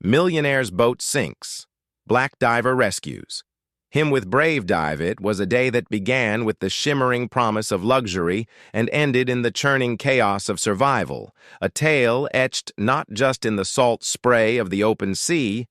Millionaire's boat sinks. Black diver rescues. Him with brave dive it was a day that began with the shimmering promise of luxury and ended in the churning chaos of survival, a tale etched not just in the salt spray of the open sea,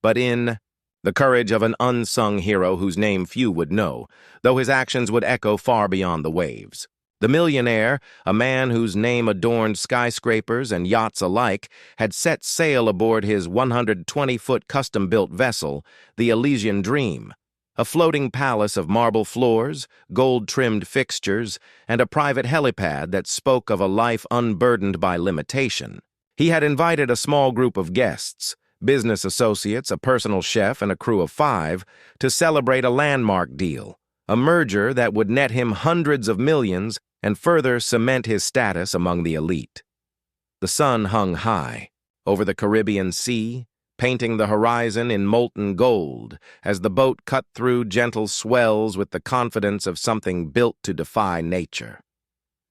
but in the courage of an unsung hero whose name few would know, though his actions would echo far beyond the waves. The millionaire, a man whose name adorned skyscrapers and yachts alike, had set sail aboard his 120-foot custom-built vessel, the Elysian Dream, a floating palace of marble floors, gold-trimmed fixtures, and a private helipad that spoke of a life unburdened by limitation. He had invited a small group of guests, business associates, a personal chef, and a crew of 5, to celebrate a landmark deal, a merger that would net him hundreds of millions and further cement his status among the elite. The sun hung high over the Caribbean Sea, painting the horizon in molten gold as the boat cut through gentle swells with the confidence of something built to defy nature.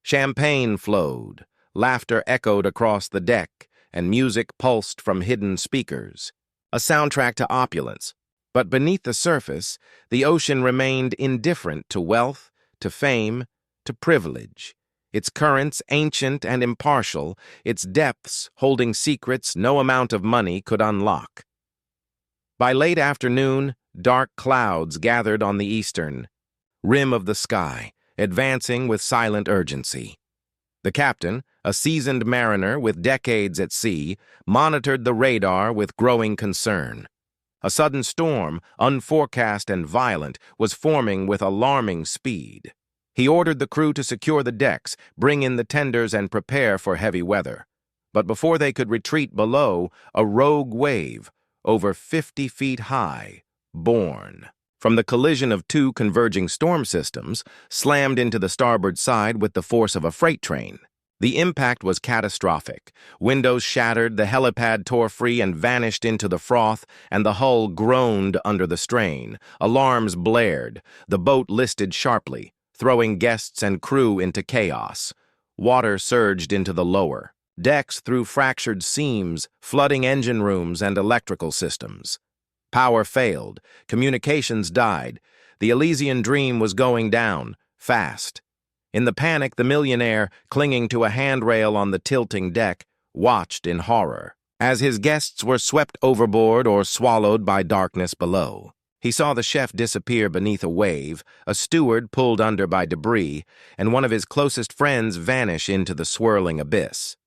Champagne flowed, laughter echoed across the deck, and music pulsed from hidden speakers, a soundtrack to opulence. But beneath the surface, the ocean remained indifferent to wealth, to fame, to privilege, its currents ancient and impartial, its depths holding secrets no amount of money could unlock. By late afternoon, dark clouds gathered on the eastern rim of the sky, advancing with silent urgency. The captain, a seasoned mariner with decades at sea, monitored the radar with growing concern. A sudden storm, unforecast and violent, was forming with alarming speed. He ordered the crew to secure the decks, bring in the tenders, and prepare for heavy weather. But before they could retreat below, a rogue wave, over 50 feet high, born from the collision of 2 converging storm systems, slammed into the starboard side with the force of a freight train. The impact was catastrophic. Windows shattered, the helipad tore free and vanished into the froth, and the hull groaned under the strain. Alarms blared. The boat listed sharply, throwing guests and crew into chaos. Water surged into the lower decks through fractured seams, flooding engine rooms and electrical systems. Power failed. Communications died. The Elysian Dream was going down, fast. In the panic, the millionaire, clinging to a handrail on the tilting deck, watched in horror as his guests were swept overboard or swallowed by darkness below. He saw the chef disappear beneath a wave, a steward pulled under by debris, and one of his closest friends vanish into the swirling abyss.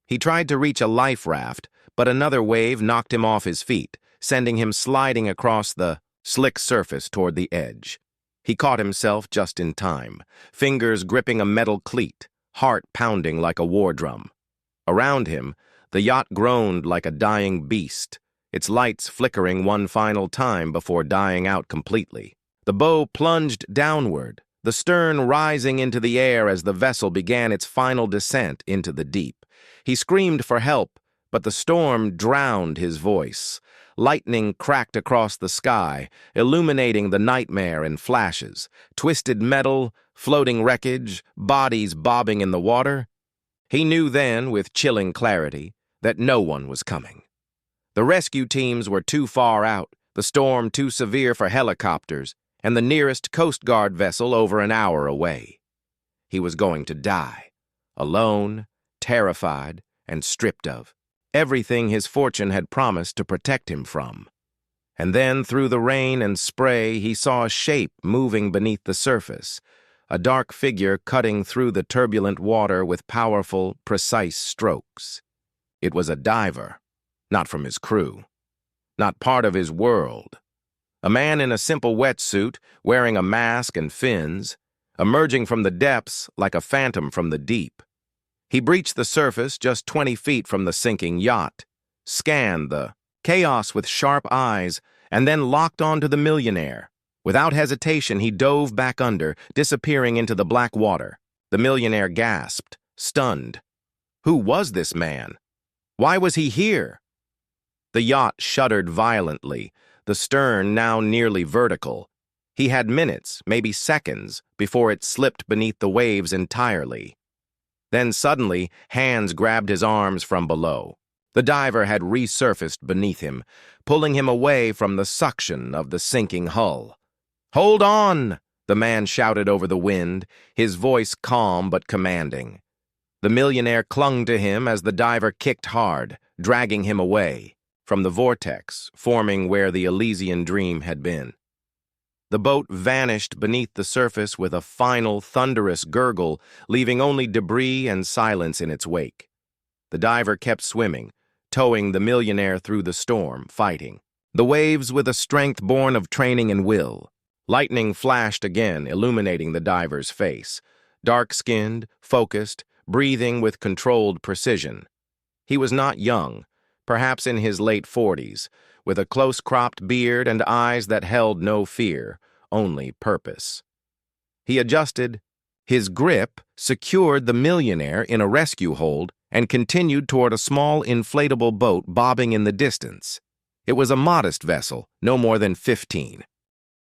He tried to reach a life raft, but another wave knocked him off his feet, sending him sliding across the slick surface toward the edge. He caught himself just in time, fingers gripping a metal cleat, heart pounding like a war drum. Around him, the yacht groaned like a dying beast, its lights flickering one final time before dying out completely. The bow plunged downward, the stern rising into the air as the vessel began its final descent into the deep. He screamed for help, but the storm drowned his voice. Lightning cracked across the sky, illuminating the nightmare in flashes. Twisted metal, floating wreckage, bodies bobbing in the water. He knew then, with chilling clarity, that no one was coming. The rescue teams were too far out, the storm too severe for helicopters, and the nearest Coast Guard vessel over an hour away. He was going to die, alone, terrified, and stripped of everything his fortune had promised to protect him from. And then, through the rain and spray, he saw a shape moving beneath the surface, a dark figure cutting through the turbulent water with powerful, precise strokes. It was a diver, not from his crew, not part of his world. A man in a simple wetsuit, wearing a mask and fins, emerging from the depths like a phantom from the deep. He breached the surface just 20 feet from the sinking yacht, scanned the chaos with sharp eyes, and then locked onto the millionaire. Without hesitation, he dove back under, disappearing into the black water. The millionaire gasped, stunned. Who was this man? Why was he here? The yacht shuddered violently, the stern now nearly vertical. He had minutes, maybe seconds, before it slipped beneath the waves entirely. Then suddenly, hands grabbed his arms from below. The diver had resurfaced beneath him, pulling him away from the suction of the sinking hull. "Hold on!" the man shouted over the wind, his voice calm but commanding. The millionaire clung to him as the diver kicked hard, dragging him away from the vortex, forming where the Elysian Dream had been. The boat vanished beneath the surface with a final, thunderous gurgle, leaving only debris and silence in its wake. The diver kept swimming, towing the millionaire through the storm, fighting the waves with a strength born of training and will. Lightning flashed again, illuminating the diver's face, dark-skinned, focused, breathing with controlled precision. He was not young, perhaps in his late 40s, with a close-cropped beard and eyes that held no fear, only purpose. He adjusted. His grip secured the millionaire in a rescue hold and continued toward a small inflatable boat bobbing in the distance. It was a modest vessel, no more than 15.